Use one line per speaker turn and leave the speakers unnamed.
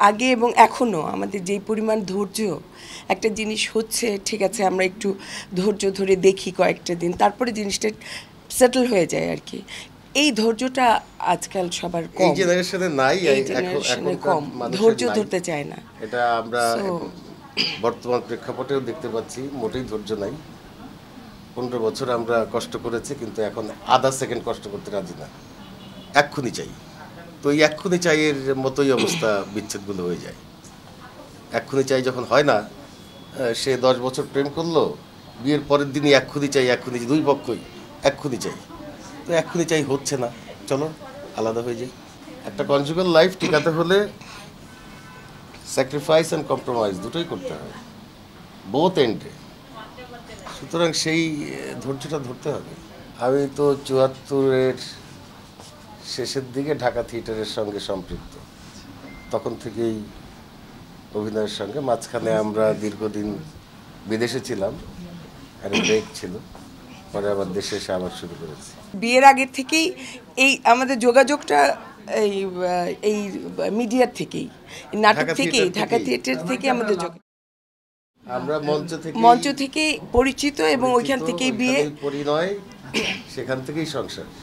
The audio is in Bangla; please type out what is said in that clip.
আগে এবং এখনও আমাদের যেই পরিমাণ ধৈর্য একটা জিনিস হচ্ছে, ঠিক আছে আমরা একটু ধৈর্য ধরে দেখি কয়েকটা দিন, তারপরে জিনিসটা সেটেল হয়ে যায় আর কি। এই ধৈর্যটা আজকাল সবার কম,
এই জেনারেশনে নাই,
এই জেনারেশনে
এখনকার
কম,
মানুষের
ধৈর্য
নাই।
ধরতে চায় না।
এটা আমরা বর্তমান প্রেক্ষাপটেও দেখতে পাচ্ছি, মোটেই ধৈর্য নাই। 15 বছর আমরা কষ্ট করেছি, কিন্তু এখন আধা সেকেন্ড কষ্ট করতে রাজি না, এক্ষুনি চাই। তো এই এক্ষুনি চাইয়ের মতোই অবস্থা বিচ্ছেদগুলো হয়ে যায়। এক্ষুনি চাই যখন হয় না, সে 10 বছর প্রেম করলো, বিয়ের পরের দিনই এক্ষুনি চাই, এক্ষুনি, দুই পক্ষই এক্ষুনি চাই। তো এক্ষুনি চাই হচ্ছে না, চলো আলাদা হয়ে যাই। একটা কনজুগাল লাইফ টিকাতে হলে স্যাক্রিফাইস অ্যান্ড কম্প্রোমাইজ দুটোই করতে হয়, বোথ এন্ডে। সুতরাং সেই ধৈর্যটা ধরতে হবে। আমি তো 74-এর শেষের দিকে ঢাকা থিয়েটারের সঙ্গে সম্পৃক্ত, তখন থেকেই অভিনয়ের সঙ্গে। মাঝখানে আমরা দীর্ঘদিন বিদেশে ছিলাম, একটা ব্রেক ছিল, পরে আবার দেশে এসে আবার শুরু করেছি।
বিয়ের আগের থেকেই এই আমাদের যোগাযোগটা এই এই মিডিয়ার থেকেই, নাটক থেকেই, ঢাকা থিয়েটার থেকে আমাদের
আমরা
মঞ্চ থেকেই পরিচিত এবং ওইখান থেকেই বিয়ে,
পরিণয়, সেখান থেকেই সংসার।